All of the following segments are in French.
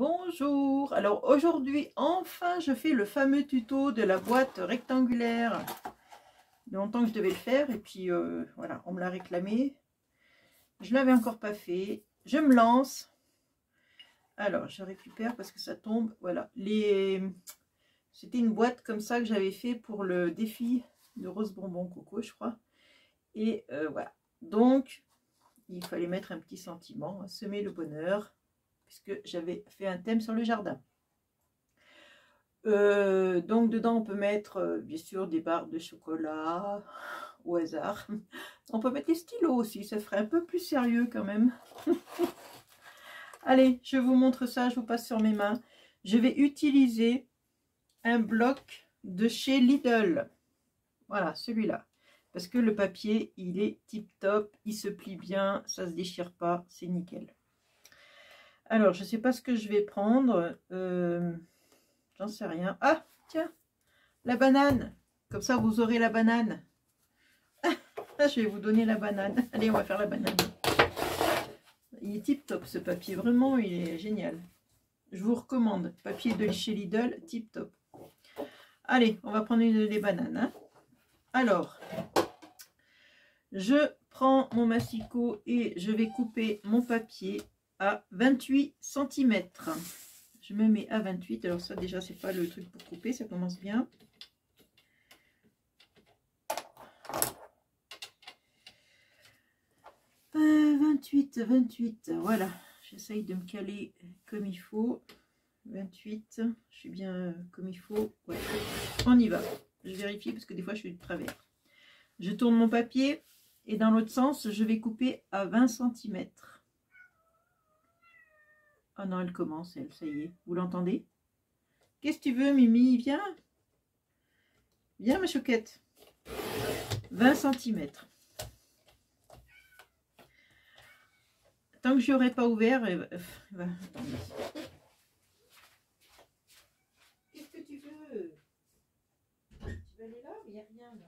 Bonjour, alors aujourd'hui enfin je fais le fameux tuto de la boîte rectangulaire. Il y a longtemps que je devais le faire et puis voilà, on me l'a réclamé. Je l'avais encore pas fait, je me lance. Alors je récupère parce que ça tombe, voilà. C'était une boîte comme ça que j'avais fait pour le défi de Rose Bonbon Coco je crois. Et voilà, donc il fallait mettre un petit sentiment, semer le bonheur, puisque j'avais fait un thème sur le jardin. Donc dedans on peut mettre bien sûr des barres de chocolat au hasard. On peut mettre des stylos aussi, ça ferait un peu plus sérieux quand même. Allez, je vous montre ça, je vous passe sur mes mains. Je vais utiliser un bloc de chez Lidl. Voilà, celui-là. Parce que le papier, il est tip top, il se plie bien, ça se déchire pas, c'est nickel. Alors, je sais pas ce que je vais prendre. J'en sais rien. Ah, tiens, la banane. Comme ça, vous aurez la banane. Je vais vous donner la banane. Allez, on va faire la banane. Il est tip top ce papier. Vraiment, il est génial. Je vous recommande. Papier de chez Lidl, tip top. Allez, on va prendre les bananes. Hein. Alors, je prends mon massicot et je vais couper mon papier à 28 cm. Je me mets à 28. Alors ça, déjà, c'est pas le truc pour couper. Ça commence bien. 28, voilà, j'essaye de me caler comme il faut. 28, je suis bien comme il faut. Ouais. On y va. Je vérifie parce que des fois je suis de travers. Je tourne mon papier et dans l'autre sens, je vais couper à 20 cm. Ah non, elle commence, elle, ça y est. Vous l'entendez? Qu'est-ce que tu veux, Mimi? Viens. Viens, ma choquette. 20 cm. Tant que je n'aurai pas ouvert, qu'est-ce que tu veux? Tu veux aller là? Il n'y a rien là.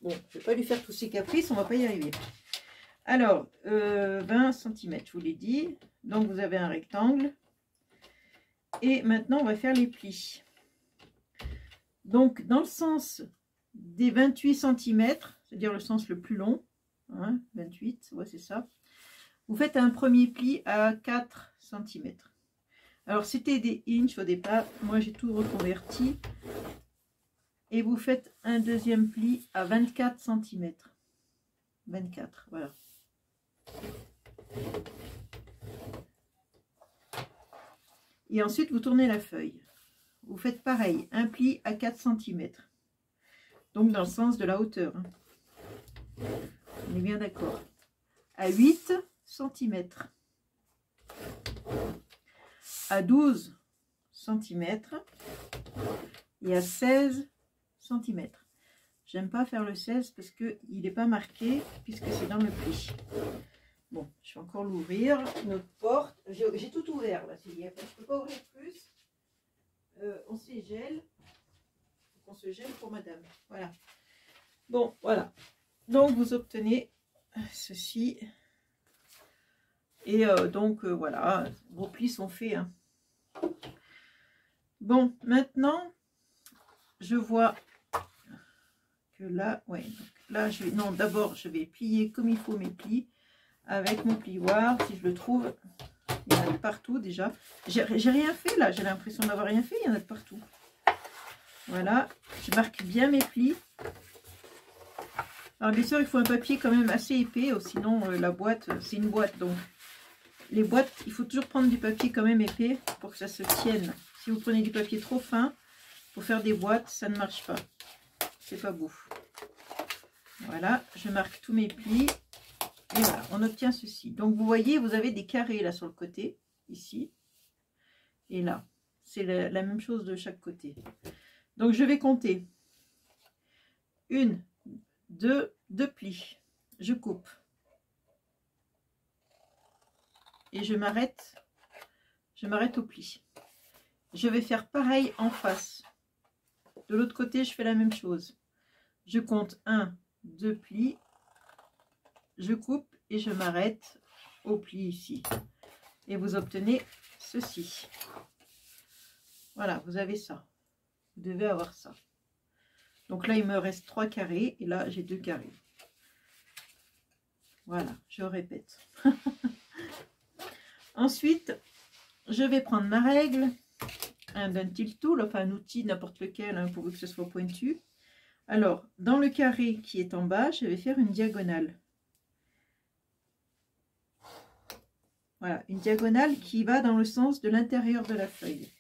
Bon, je ne vais pas lui faire tous ses caprices, on ne va pas y arriver. Alors, 20 cm, je vous l'ai dit. Donc, vous avez un rectangle. Et maintenant, on va faire les plis. Donc, dans le sens des 28 cm, c'est-à-dire le sens le plus long, hein, 28, ouais, c'est ça, vous faites un premier pli à 4 cm. Alors, c'était des inches au départ. Moi, j'ai tout reconverti. Et vous faites un deuxième pli à 24 cm. 24, voilà. Et ensuite, vous tournez la feuille. Vous faites pareil, un pli à 4 cm. Donc, dans le sens de la hauteur. Hein. On est bien d'accord. À 8 cm. À 12 cm. Et à 16 cm. J'aime pas faire le 16 parce qu'il n'est pas marqué puisque c'est dans le pli. Bon, je vais encore l'ouvrir. Notre porte, j'ai tout ouvert là. Je ne peux pas ouvrir plus. On se gèle. On se gèle pour madame. Voilà. Bon, voilà. Donc, vous obtenez ceci. Et donc, voilà. Vos plis sont faits. Hein. Bon, maintenant, je vois que là, ouais. Donc là, non, d'abord, je vais plier comme il faut mes plis. Avec mon plioir, si je le trouve, il y en a de partout déjà. J'ai rien fait là, j'ai l'impression d'avoir rien fait, il y en a de partout. Voilà, je marque bien mes plis. Alors bien sûr, il faut un papier quand même assez épais, sinon la boîte, c'est une boîte. Donc les boîtes, il faut toujours prendre du papier quand même épais pour que ça se tienne. Si vous prenez du papier trop fin pour faire des boîtes, ça ne marche pas. C'est pas beau. Voilà, je marque tous mes plis. Et voilà, on obtient ceci. Donc, vous voyez, vous avez des carrés là sur le côté, ici. Et là, c'est la même chose de chaque côté. Donc, je vais compter. 1, 2 plis. Je coupe. Et je m'arrête au pli. Je vais faire pareil en face. De l'autre côté, je fais la même chose. Je compte 1, 2 plis, je coupe et je m'arrête au pli ici. Et vous obtenez ceci. Voilà, vous avez ça. Vous devez avoir ça. Donc là, il me reste 3 carrés et là, j'ai 2 carrés. Voilà, je répète. Ensuite, je vais prendre ma règle, un dentil tool, enfin un outil, n'importe lequel, hein, pourvu que ce soit pointu. Alors, dans le carré qui est en bas, je vais faire une diagonale. Voilà, une diagonale qui va dans le sens de l'intérieur de la feuille.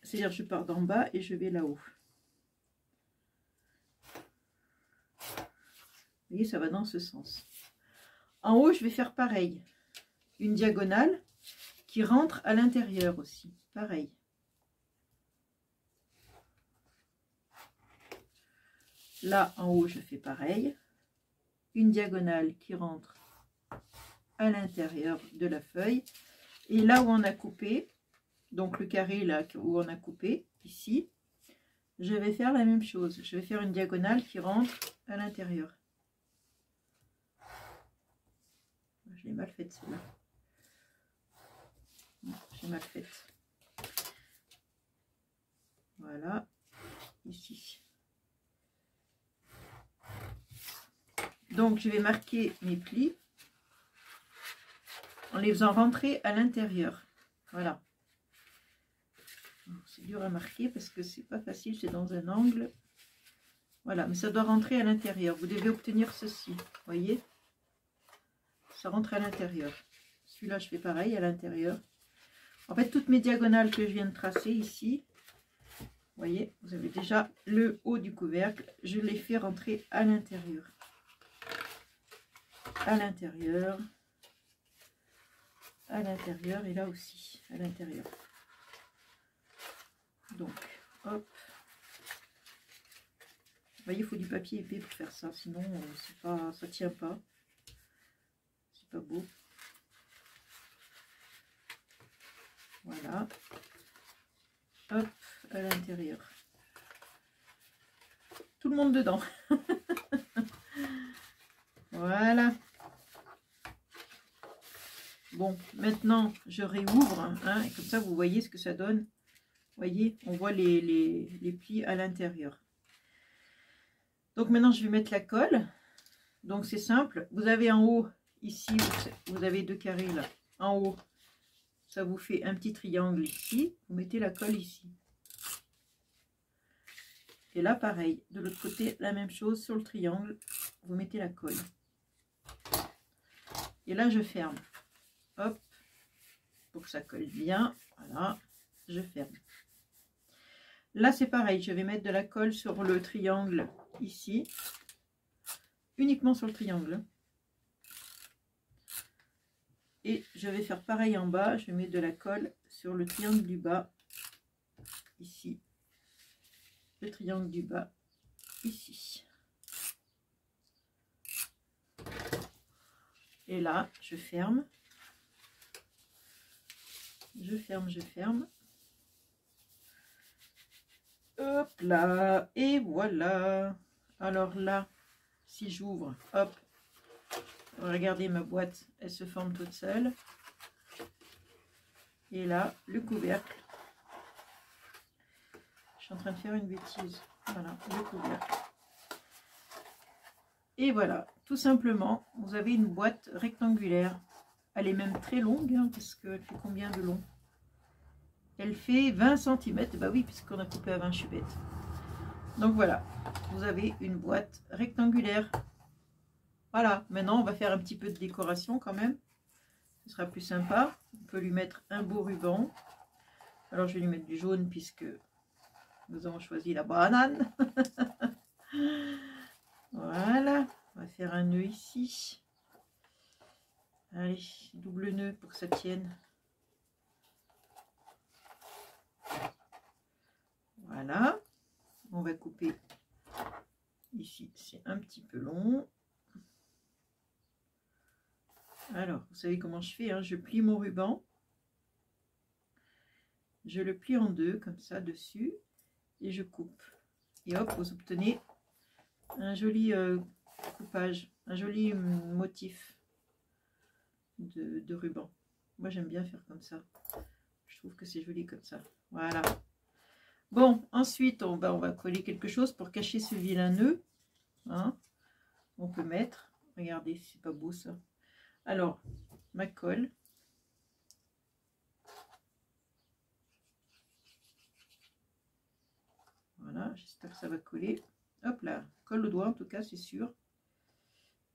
C'est-à-dire, je pars d'en bas et je vais là-haut. Vous voyez, ça va dans ce sens. En haut, je vais faire pareil. Une diagonale qui rentre à l'intérieur aussi. Pareil. Là, en haut, je fais pareil. Une diagonale qui rentre à l'intérieur de la feuille. Et là où on a coupé, donc le carré là où on a coupé, ici, je vais faire la même chose. Je vais faire une diagonale qui rentre à l'intérieur. Je l'ai mal faite celle-là. J'ai mal faite. Voilà, ici. Donc je vais marquer mes plis en les faisant rentrer à l'intérieur. Voilà. C'est dur à marquer parce que c'est pas facile, c'est dans un angle. Voilà, mais ça doit rentrer à l'intérieur. Vous devez obtenir ceci, voyez? Ça rentre à l'intérieur. Celui-là, je fais pareil à l'intérieur. En fait, toutes mes diagonales que je viens de tracer ici, vous voyez, vous avez déjà le haut du couvercle. Je les fais rentrer à l'intérieur. À l'intérieur. À l'intérieur et là aussi, à l'intérieur. Donc, hop. Vous voyez, il faut du papier épais pour faire ça, sinon c'est pas, ça tient pas. C'est pas beau. Voilà. Hop, à l'intérieur. Tout le monde dedans. Voilà. Bon, maintenant je réouvre, hein, et comme ça vous voyez ce que ça donne. Vous voyez, on voit les plis à l'intérieur. Donc maintenant je vais mettre la colle. Donc c'est simple, vous avez en haut, ici, vous avez 2 carrés là. En haut, ça vous fait un petit triangle ici. Vous mettez la colle ici. Et là pareil, de l'autre côté, la même chose sur le triangle. Vous mettez la colle. Et là je ferme. Hop, pour que ça colle bien. Voilà, je ferme. Là c'est pareil, je vais mettre de la colle sur le triangle ici, uniquement sur le triangle. Et je vais faire pareil en bas, je mets de la colle sur le triangle du bas, ici. Le triangle du bas, ici. Et là, je ferme. Je ferme, je ferme. Hop là, et voilà. Alors là, si j'ouvre, hop, regardez ma boîte, elle se forme toute seule. Et là, le couvercle. Je suis en train de faire une bêtise. Voilà, le couvercle. Et voilà, tout simplement, vous avez une boîte rectangulaire. Elle est même très longue, hein, parce qu'elle fait combien de long? Elle fait 20 cm. Bah oui, puisqu'on a coupé à 20, je suis bête. Donc voilà, vous avez une boîte rectangulaire. Voilà, maintenant on va faire un petit peu de décoration quand même. Ce sera plus sympa. On peut lui mettre un beau ruban. Alors je vais lui mettre du jaune puisque nous avons choisi la banane. Voilà, on va faire un nœud ici. Allez, double nœud pour que ça tienne. Voilà, on va couper ici, c'est un petit peu long. Alors, vous savez comment je fais, hein, je plie mon ruban. Je le plie en deux, comme ça, dessus. et je coupe. Et hop, vous obtenez un joli coupage, un joli motif de ruban. Moi j'aime bien faire comme ça. Je trouve que c'est joli comme ça. Voilà. Bon, ensuite on va coller quelque chose pour cacher ce vilain nœud. Hein. On peut mettre, regardez, c'est pas beau ça. Alors, ma colle. Voilà, j'espère que ça va coller. Hop là, colle au doigt en tout cas, c'est sûr.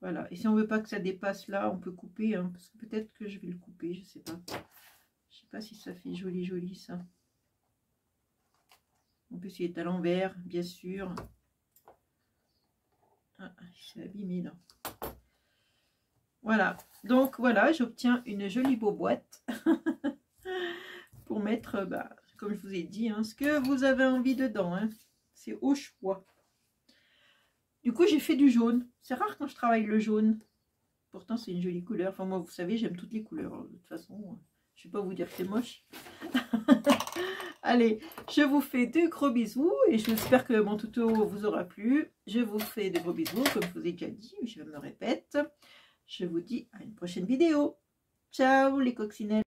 Voilà, et si on veut pas que ça dépasse là, on peut couper, hein, parce que peut-être que je vais le couper, je sais pas. Je sais pas si ça fait joli joli ça. En plus il est à l'envers, bien sûr. Ah, il s'est abîmé là. Voilà, donc voilà, j'obtiens une jolie beau boîte pour mettre, comme je vous ai dit, hein, ce que vous avez envie dedans. Hein. C'est au choix. Du coup, j'ai fait du jaune. C'est rare quand je travaille le jaune. Pourtant, c'est une jolie couleur. Enfin, moi, vous savez, j'aime toutes les couleurs. De toute façon, je ne vais pas vous dire que c'est moche. Allez, je vous fais de gros bisous et j'espère que mon tuto vous aura plu. Je vous fais de gros bisous, comme je vous ai déjà dit, je me répète. Je vous dis à une prochaine vidéo. Ciao les coccinelles.